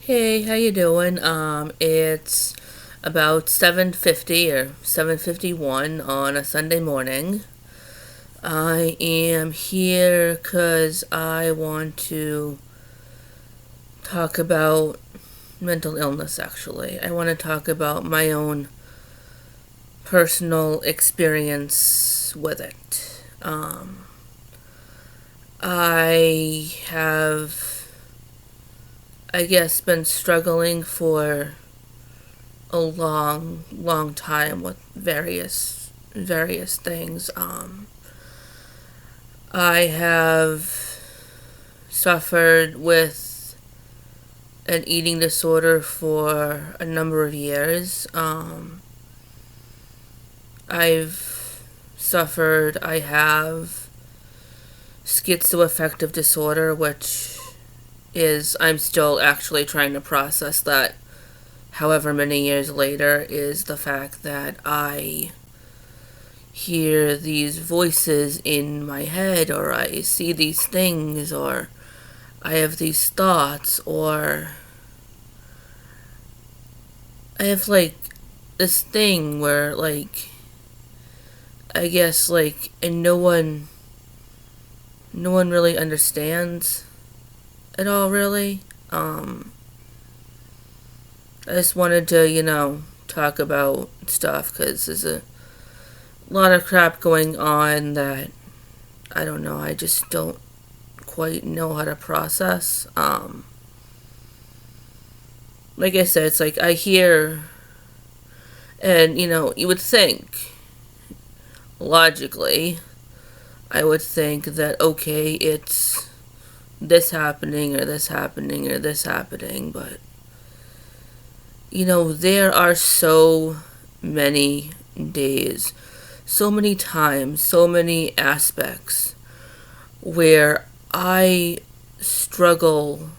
Hey, how you doing? It's about 7:50 or 7:51 on a Sunday morning. I am here cuz I want to talk about mental illness actually. I want to talk about my own personal experience with it. I have I guess been struggling for a long time with various things. I have suffered with an eating disorder for a number of years. I have schizoaffective disorder, which is, I'm still actually trying to process that however many years later, is the fact that I hear these voices in my head, or I see these things, or I have these thoughts, or I have like this thing where I guess and no one really understands it all really. I just wanted to, talk about stuff because there's a lot of crap going on that I don't know, I just don't quite know how to process. Like I said, it's like I hear, and you would think, logically, I would think that, okay, it's this happening, or this happening, or this happening, but there are so many days, so many times, so many aspects where I struggle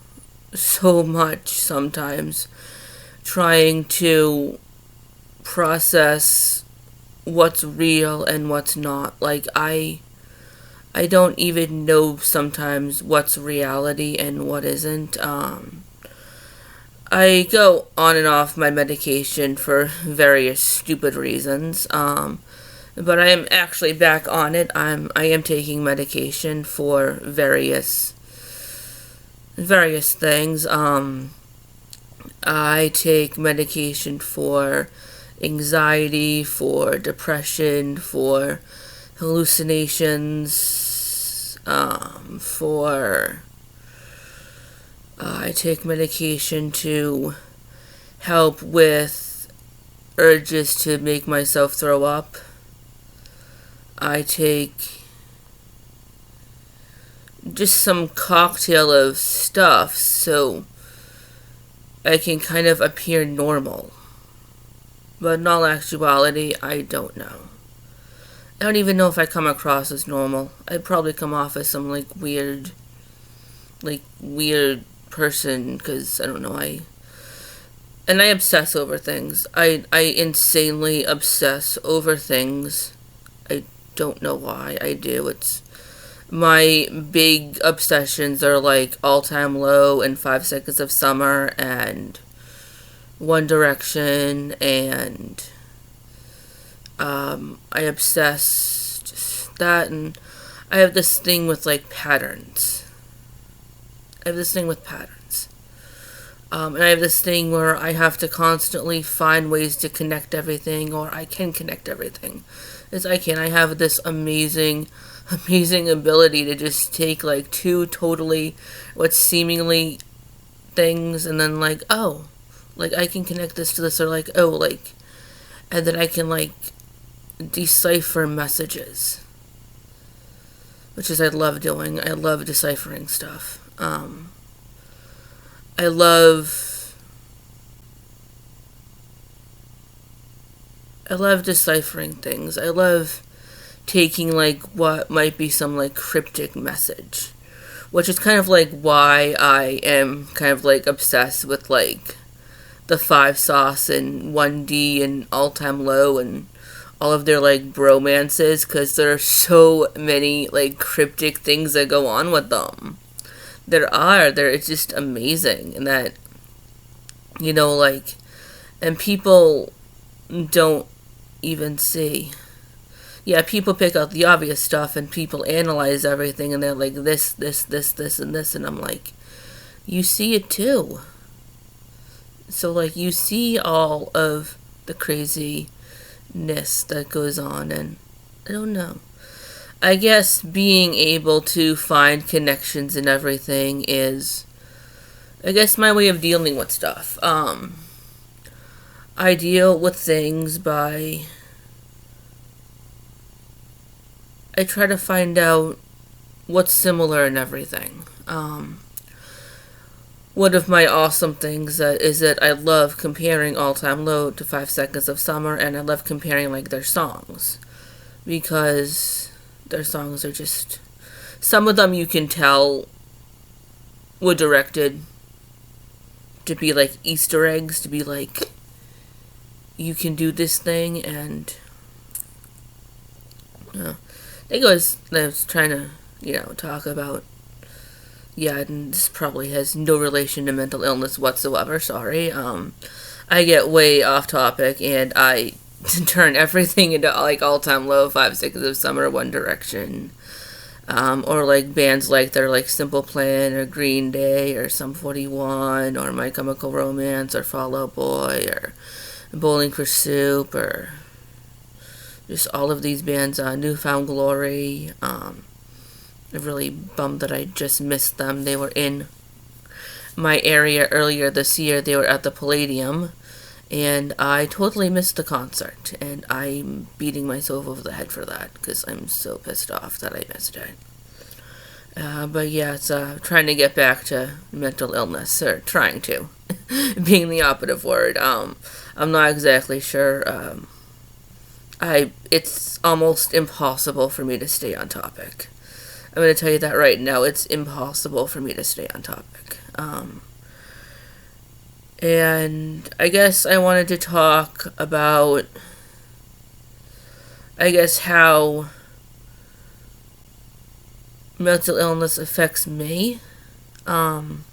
so much sometimes trying to process what's real and what's not. I don't even know sometimes what's reality and what isn't. I go on and off my medication for various stupid reasons. But I am actually back on it. I am taking medication for various things. I take medication for anxiety, for depression, for hallucinations, for I take medication to help with urges to make myself throw up. I take just some cocktail of stuff so I can kind of appear normal. But in all actuality, I don't know. I don't even know if I come across as normal. I'd probably come off as some weird person, because I don't know, I obsess over things. I insanely obsess over things. I don't know why I do. It's my big obsessions are like All Time Low and 5 Seconds of Summer and One Direction, and I obsess just that, and I have this thing with patterns. And I have this thing where I have to constantly find ways to connect everything, or I can connect everything as I can. I have this amazing ability to just take two totally what seemingly things, and then I can connect this to this, or and then I can decipher messages, which is I love doing. I love deciphering stuff. I love deciphering things. I love taking what might be some cryptic message, which is kind of why I am kind of obsessed with the Five Sauce and 1D and All Time Low and all of their bromances, because there are so many cryptic things that go on with them. It's just amazing, and that Like, and people don't even see. Yeah, people pick out the obvious stuff and people analyze everything and they're like, this, and this. And I'm like, you see it too. So, like, you see all of the craziness that goes on, and I don't know. I guess being able to find connections in everything is, I guess, my way of dealing with stuff. I deal with things by, I try to find out what's similar in everything. One of my awesome things is that I love comparing All Time Low to 5 Seconds of Summer, and I love comparing, like, their songs. Because their songs are just, some of them you can tell were directed to be like Easter eggs, to be like, you can do this thing. And I think I was trying to talk about, and this probably has no relation to mental illness whatsoever, sorry. I get way off topic and I turn everything into, like, All Time Low, 5 Seconds of Summer, One Direction, or like bands like they're like Simple Plan or Green Day or Sum 41 or My Chemical Romance or Fall Out Boy or Bowling for Soup, or just all of these bands. Newfound Glory. I'm really bummed that I just missed them. They were in my area earlier this year. They were at the Palladium, and I totally missed the concert, and I'm beating myself over the head for that because I'm so pissed off that I missed it. But yeah, it's trying to get back to mental illness, or trying to, being the operative word. I'm not exactly sure. It's almost impossible for me to stay on topic. I'm going to tell you that right now. It's impossible for me to stay on topic. And I guess I wanted to talk about, how mental illness affects me. And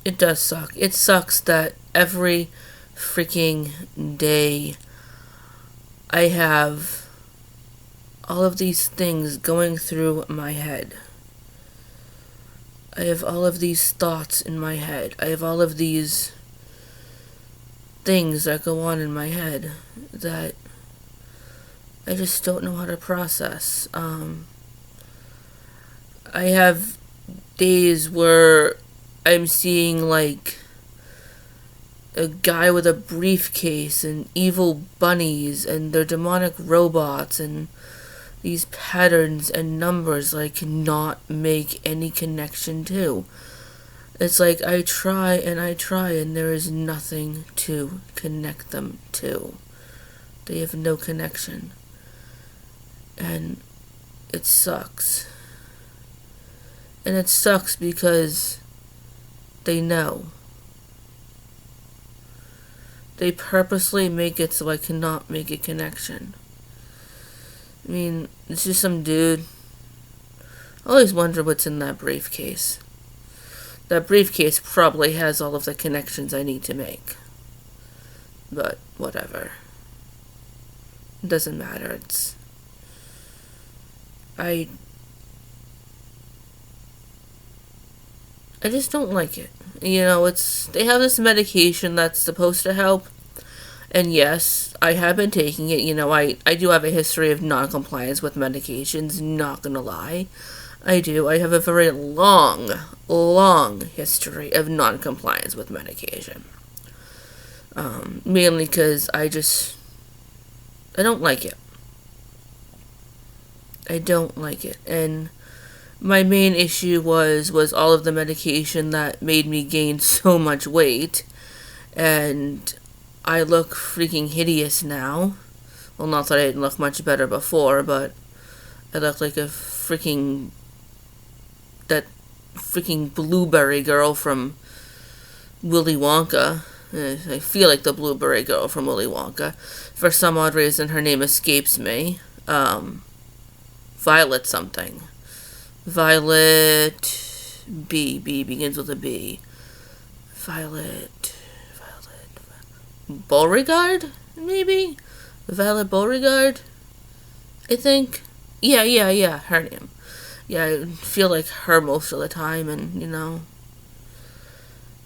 it does suck. It sucks that every freaking day I have all of these things going through my head. I have all of these thoughts in my head. I have all of these things that go on in my head that I just don't know how to process. I have days where I'm seeing, like, a guy with a briefcase and evil bunnies and they're demonic robots and these patterns and numbers I cannot make any connection to. It's like I try and there is nothing to connect them to. They have no connection. And it sucks. And it sucks because they know. They purposely make it so I cannot make a connection. I mean, it's just some dude. I always wonder what's in that briefcase. That briefcase probably has all of the connections I need to make. But, whatever. It doesn't matter. I just don't like it. They have this medication that's supposed to help. And yes, I have been taking it. I do have a history of non-compliance with medications, not gonna lie. I do. I have a very long history of non-compliance with medication. Mainly because I don't like it. I don't like it. And my main issue was all of the medication that made me gain so much weight. And I look freaking hideous now. Well, not that I didn't look much better before, but I look like that freaking blueberry girl from Willy Wonka. I feel like the blueberry girl from Willy Wonka. For some odd reason, her name escapes me. Violet something. Violet B begins with a B. Violet Beauregard, maybe? Violet Beauregard, I think. Yeah, her name. Yeah, I feel like her most of the time, and,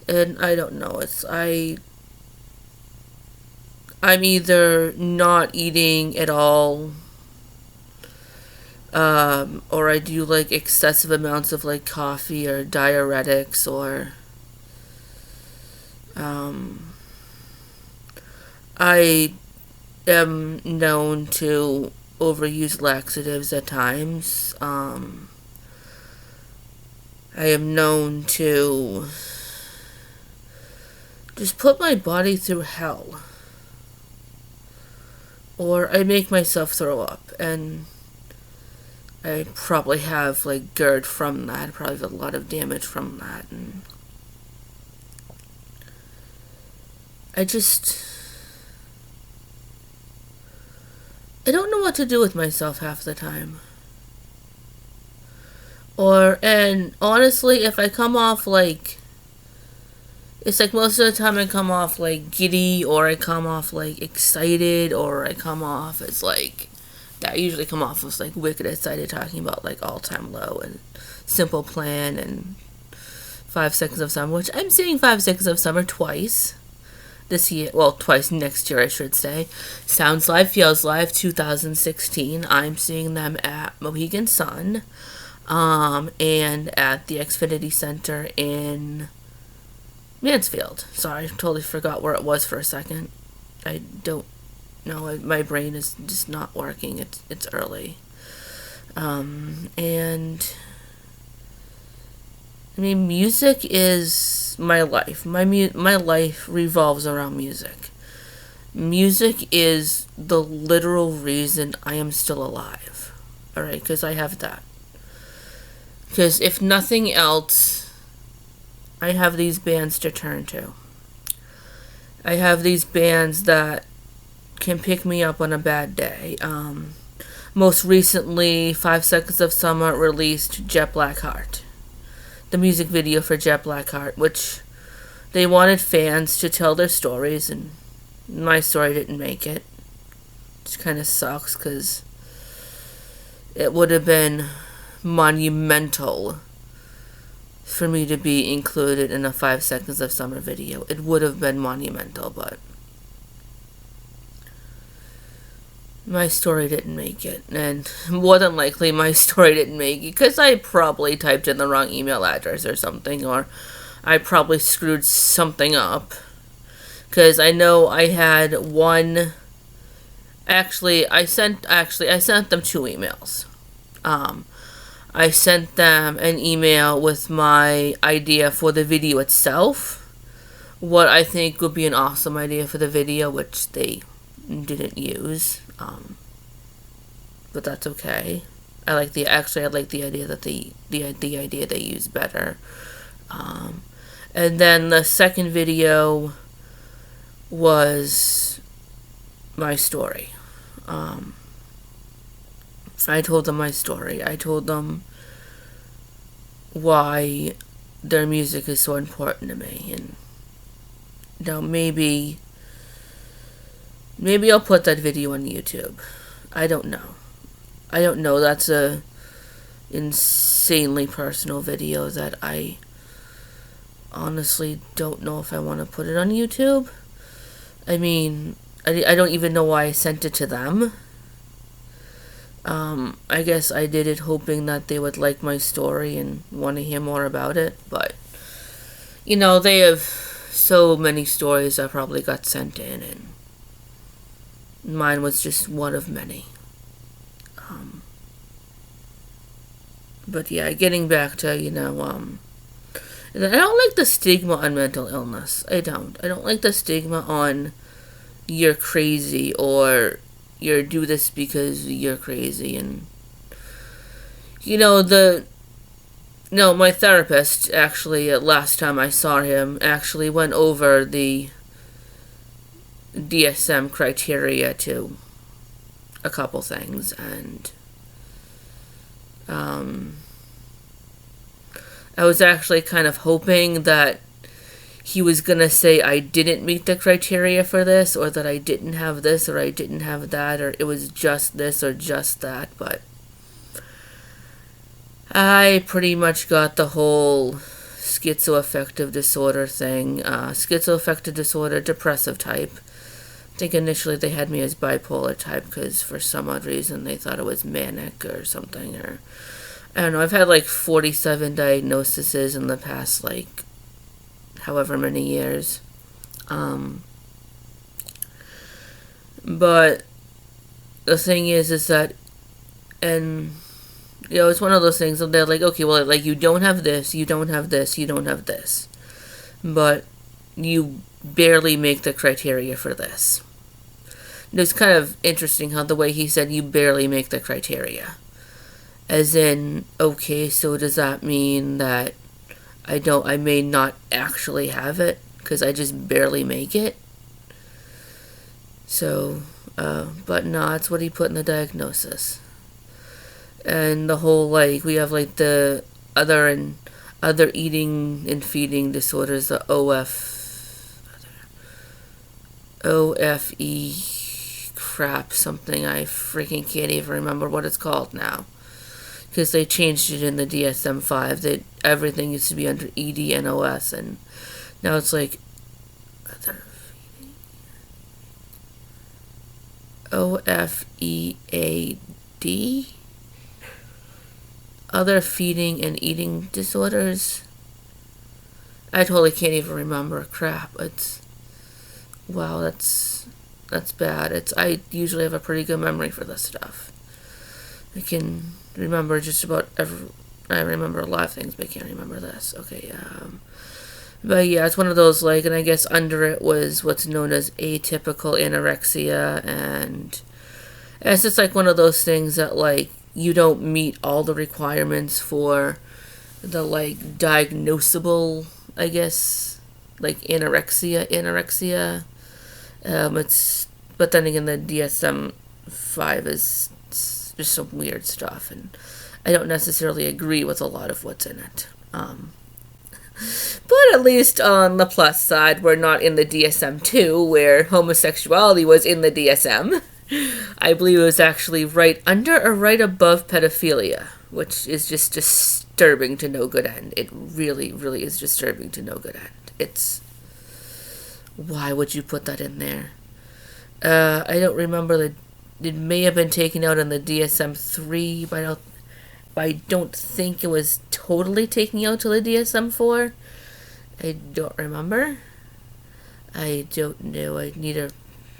and I don't know, I'm either not eating at all, or I do, like, excessive amounts of, like, coffee or diuretics, or, I am known to overuse laxatives at times. I am known to just put my body through hell. Or I make myself throw up, and I probably have, like, GERD from that. I probably have a lot of damage from that, and I don't know what to do with myself half the time. And honestly, if I come off, like, it's like most of the time I come off, like, giddy, or I come off, like, excited, or I come off as, like, I usually come off as, like, wicked excited, talking about, like, All Time Low and Simple Plan and 5 Seconds of Summer, which I'm seeing 5 Seconds of Summer twice this year. Well, twice next year, I should say. Sounds Live, Feels Live, 2016. I'm seeing them at Mohegan Sun, and at the Xfinity Center in Mansfield. Sorry, I totally forgot where it was for a second. I don't know. My brain is just not working. It's early. And I mean, music is my life. My life revolves around music. Music is the literal reason I am still alive. Alright, because I have that. Because if nothing else, I have these bands to turn to. I have these bands that can pick me up on a bad day. Most recently, 5 Seconds of Summer released Jet Blackheart, the music video for Jet Blackheart, which they wanted fans to tell their stories, and my story didn't make it. Which kind of sucks, because it would have been monumental for me to be included in a 5 Seconds of Summer video. It would have been monumental, but my story didn't make it, and more than likely my story didn't make it because I probably typed in the wrong email address or something, or I probably screwed something up, because I know I had one. I sent them 2 emails. I sent them an email with my idea for the video itself, what I think would be an awesome idea for the video, which they didn't use, but that's okay. I like the idea that the idea they used better. And then the second video was my story. I told them my story. I told them why their music is so important to me, and maybe I'll put that video on YouTube. I don't know. That's a insanely personal video that I honestly don't know if I want to put it on YouTube. I mean, I don't even know why I sent it to them. I guess I did it hoping that they would like my story and want to hear more about it, but they have so many stories that probably got sent in, and mine was just one of many. But yeah, getting back to, I don't like the stigma on mental illness. I don't like the stigma on you're crazy, or you're do this because you're crazy. And my therapist, actually, last time I saw him, actually went over the DSM criteria to a couple things, and I was actually kind of hoping that he was gonna say I didn't meet the criteria for this, or that I didn't have this, or I didn't have that, or it was just this or just that, but I pretty much got the whole schizoaffective disorder thing. Schizoaffective disorder, depressive type. I think initially they had me as bipolar type because for some odd reason they thought it was manic or something, or I don't know. I've had like 47 diagnoses in the past like however many years. But the thing is that, and it's one of those things that they're like, okay, well, like, you don't have this, you don't have this, you don't have this, but you barely make the criteria for this. It was kind of interesting how the way he said you barely make the criteria. As in, okay, so does that mean that I may not actually have it because I just barely make it? So, but no, that's what he put in the diagnosis. And the whole, like, we have, like, the other eating and feeding disorders, the OFE crap, something. I freaking can't even remember what it's called now. Because they changed it in the DSM-5. That everything used to be under ED and OS, and now it's like other feeding. OFEAD? Other feeding and eating disorders. I totally can't even remember. Crap. Wow, that's bad. I usually have a pretty good memory for this stuff. I can remember just about I remember a lot of things, but I can't remember this. Okay, but yeah, it's one of those, like, and I guess under it was what's known as atypical anorexia, and it's just like one of those things that, like, you don't meet all the requirements for the, like, diagnosable, I guess, like, anorexia. But then again, the DSM-5 is just some weird stuff, and I don't necessarily agree with a lot of what's in it. But at least on the plus side, we're not in the DSM-2, where homosexuality was in the DSM. I believe it was actually right under or right above pedophilia, which is just disturbing to no good end. It really, really is disturbing to no good end. Why would you put that in there? I don't remember it may have been taken out in the DSM-3, but I don't think it was totally taken out to the DSM-4. I don't remember. I don't know.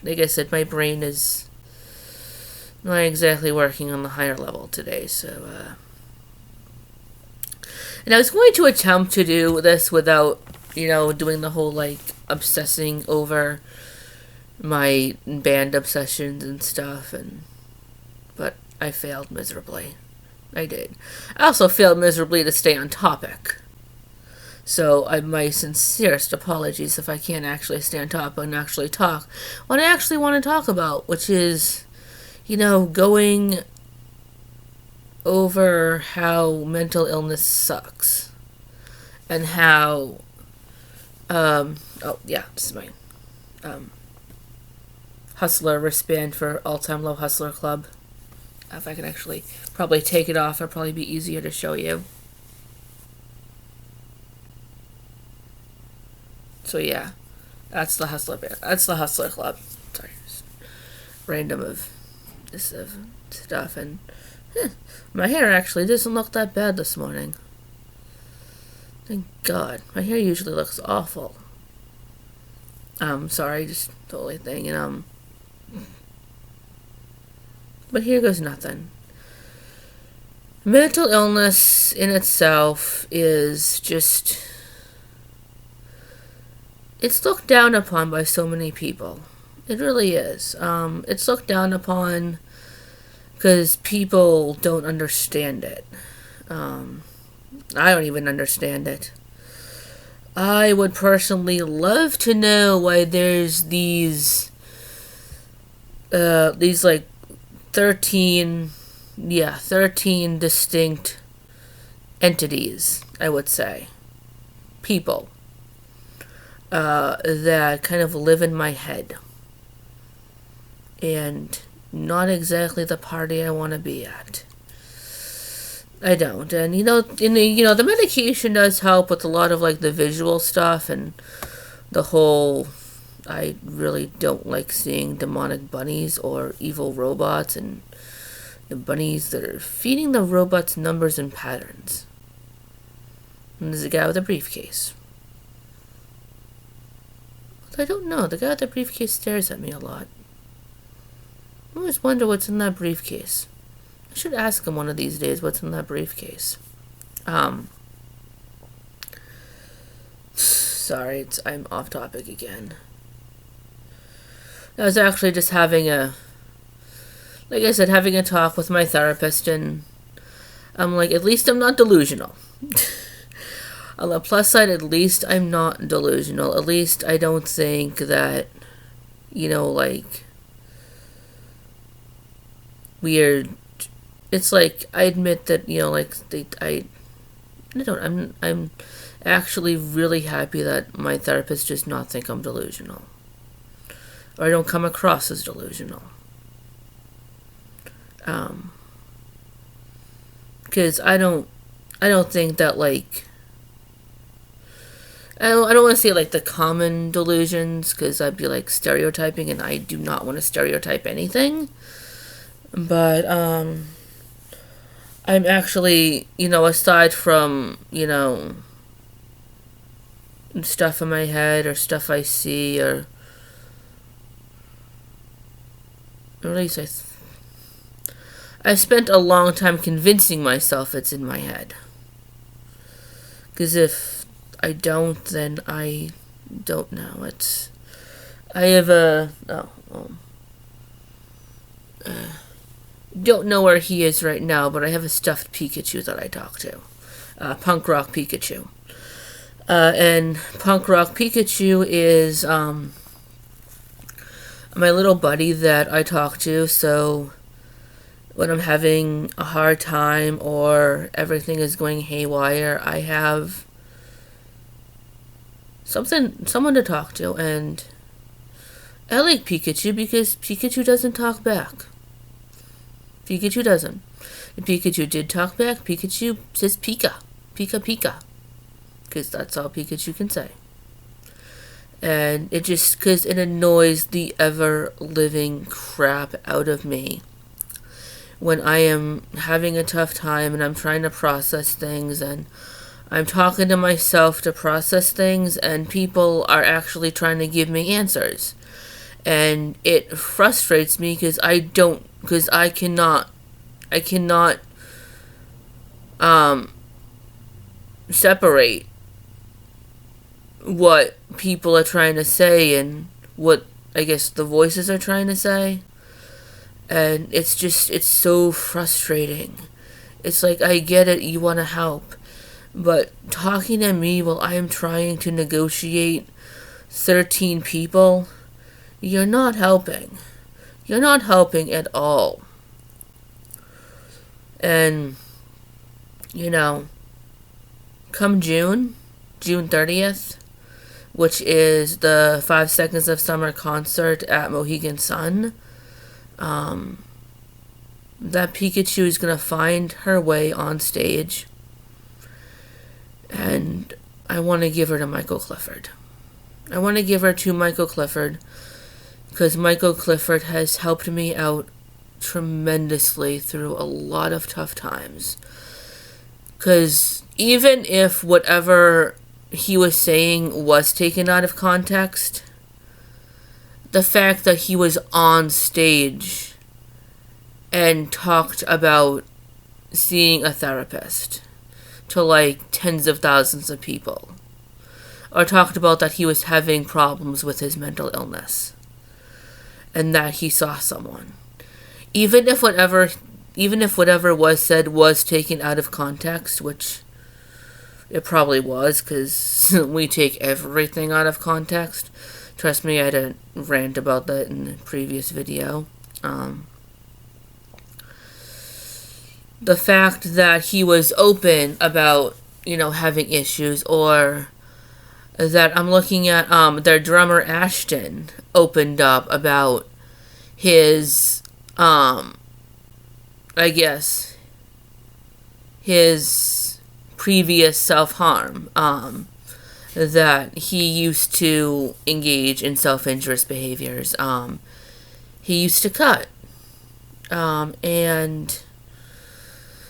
Like I said, my brain is not exactly working on the higher level today, so, and I was going to attempt to do this without, doing the whole, like, obsessing over my band obsessions and stuff, but I failed miserably. I did. I also failed miserably to stay on topic. So, my sincerest apologies if I can't actually stay on topic and actually talk what I actually want to talk about, which is, going over how mental illness sucks. And how, this is my, Hustler wristband for All Time Low Hustler Club. If I can actually probably take it off, it'll probably be easier to show you. So yeah, that's the Hustler band. That's the Hustler Club. Sorry, just random of this stuff, and my hair actually doesn't look that bad this morning. Thank God. My hair usually looks awful. Sorry, just totally thing, and but here goes nothing. Mental illness in itself is just, it's looked down upon by so many people. It really is. It's looked down upon because people don't understand it. I don't even understand it. I would personally love to know why there's these like 13 distinct entities, I would say, people, that kind of live in my head, and not exactly the party I want to be at. I don't. And the medication does help with a lot of like the visual stuff and the whole. I really don't like seeing demonic bunnies or evil robots and the bunnies that are feeding the robots numbers and patterns. And there's a guy with a briefcase. I don't know. The guy with the briefcase stares at me a lot. I always wonder what's in that briefcase. I should ask him one of these days what's in that briefcase. Sorry, I'm off topic again. I was actually just having a talk with my therapist, and I'm like, at least I'm not delusional. On the plus side, at least I'm not delusional. At least I don't think that, weird. It's like, I admit that, I'm actually really happy that my therapist does not think I'm delusional. Or I don't come across as delusional. Because I don't think that, I don't want to say, the common delusions, because I'd be, stereotyping, and I do not want to stereotype anything. But, I'm actually, aside from, stuff in my head or stuff I see, or at least I spent a long time convincing myself it's in my head. Because if I don't, then I don't know. Don't know where he is right now, but I have a stuffed Pikachu that I talk to. Punk Rock Pikachu. And Punk Rock Pikachu is my little buddy that I talk to, so when I'm having a hard time or everything is going haywire, I have someone to talk to, and I like Pikachu because Pikachu doesn't talk back. Pikachu doesn't. If Pikachu did talk back, Pikachu says Pika. Pika Pika. Because that's all Pikachu can say. And because it annoys the ever-living crap out of me when I am having a tough time and I'm trying to process things and I'm talking to myself to process things and people are actually trying to give me answers. And it frustrates me because I cannot separate what people are trying to say and what I guess the voices are trying to say. And it's so frustrating. It's like, I get it, you want to help, but talking to me while I am trying to negotiate 13 people, you're not helping. You're not helping at all. And, come June 30th, which is the 5 Seconds of Summer concert at Mohegan Sun, that Pikachu is going to find her way on stage, and I want to give her to Michael Clifford. I want to give her to Michael Clifford because Michael Clifford has helped me out tremendously through a lot of tough times. Because even if whatever he was saying was taken out of context, the fact that he was on stage and talked about seeing a therapist to tens of thousands of people, or talked about that he was having problems with his mental illness and that he saw someone, even if whatever was said was taken out of context, which it probably was, because we take everything out of context. Trust me, I had a rant about that in the previous video. the fact that he was open about, having issues, or that I'm looking at their drummer Ashton opened up about his I guess his previous self-harm, that he used to engage in self-injurious behaviors. He used to cut, and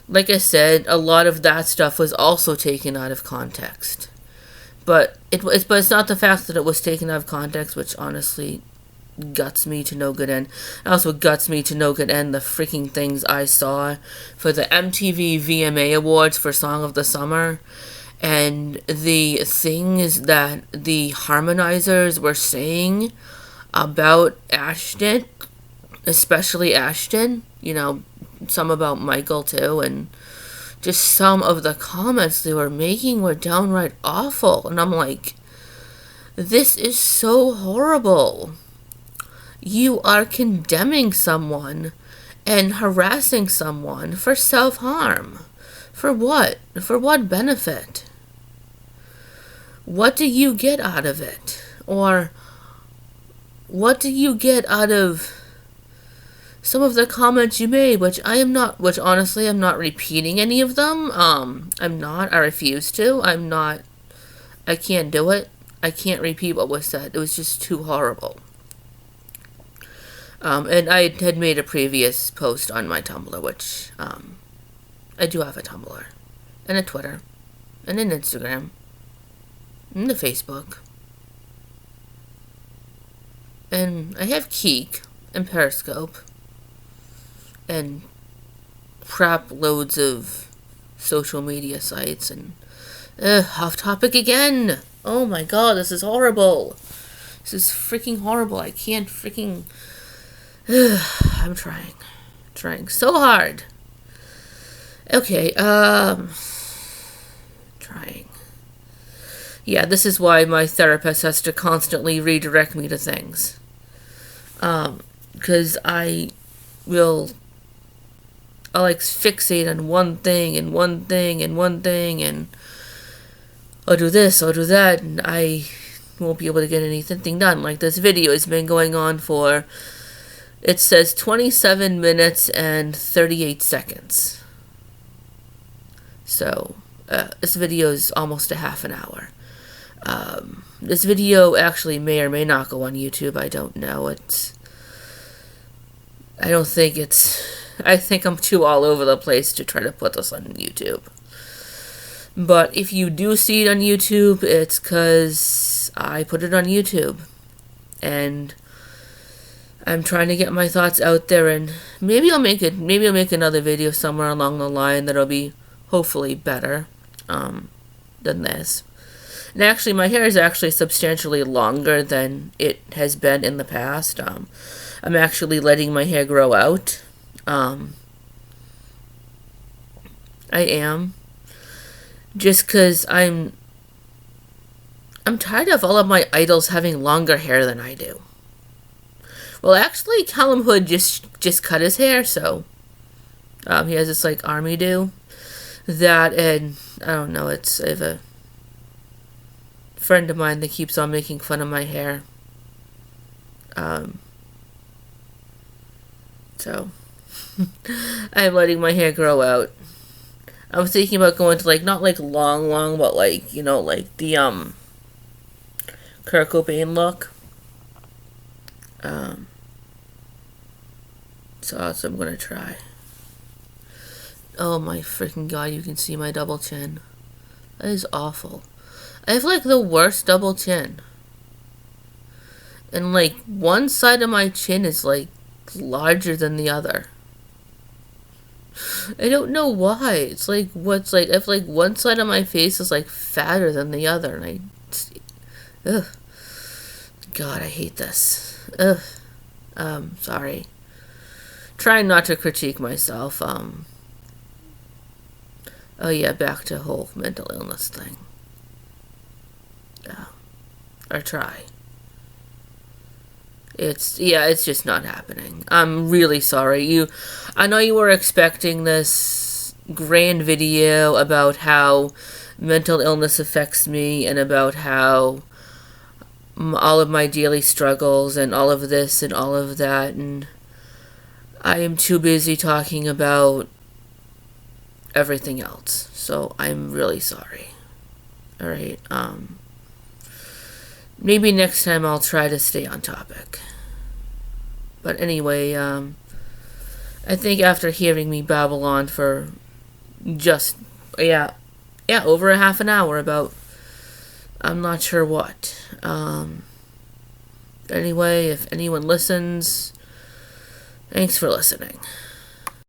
like I said, a lot of that stuff was also taken out of context. But it's not the fact that it was taken out of context, which honestly guts me to no good end. It also guts me to no good end the freaking things I saw for the MTV VMA Awards for Song of the Summer, and the things that the harmonizers were saying about Ashton, especially Ashton, some about Michael too, and just some of the comments they were making were downright awful. And I'm like, this is so horrible. You are condemning someone and harassing someone for self-harm. For what? For what benefit? What do you get out of it? Or what do you get out of some of the comments you made, which honestly I'm not repeating any of them. I refuse to. I can't do it. I can't repeat what was said. It was just too horrible. And I had made a previous post on my Tumblr, which, I do have a Tumblr, and a Twitter, and an Instagram, and a Facebook, and I have Keek, and Periscope, and crap loads of social media sites, and, off topic again! Oh my god, this is horrible! This is freaking horrible. I can't freaking... I'm trying so hard. Okay, trying. Yeah, this is why my therapist has to constantly redirect me to things. Because I'll like fixate on one thing, and I'll do this, I'll do that, and I won't be able to get anything done. Like, this video has been going on for... It says 27 minutes and 38 seconds. So, this video is almost a half an hour. This video actually may or may not go on YouTube. I don't know. I think I'm too all over the place to try to put this on YouTube. But if you do see it on YouTube, it's because I put it on YouTube. And I'm trying to get my thoughts out there, and maybe I'll make another video somewhere along the line that'll be hopefully better than this. And actually, my hair is actually substantially longer than it has been in the past. I'm actually letting my hair grow out. I am. Just because I'm tired of all of my idols having longer hair than I do. Well, actually, Callum Hood just cut his hair, so he has this like army do that, and I don't know. I have a friend of mine that keeps on making fun of my hair. So I'm letting my hair grow out. I was thinking about going to not long, but like the Kurt Cobain look. So that's what I'm gonna try. Oh my freaking god, you can see my double chin. That is awful. I have the worst double chin. And one side of my chin is larger than the other. I don't know why. It's I have one side of my face is fatter than the other, and ugh. God, I hate this. Ugh. Sorry. Trying not to critique myself. Oh yeah, back to whole mental illness thing. Or try. It's just not happening. I'm really sorry. I know you were expecting this grand video about how mental illness affects me and about how all of my daily struggles and all of this and all of that, and I am too busy talking about everything else. So I'm really sorry. Alright, maybe next time I'll try to stay on topic. But anyway, I think after hearing me babble on for just, over a half an hour about I'm not sure what. Anyway, if anyone listens, thanks for listening.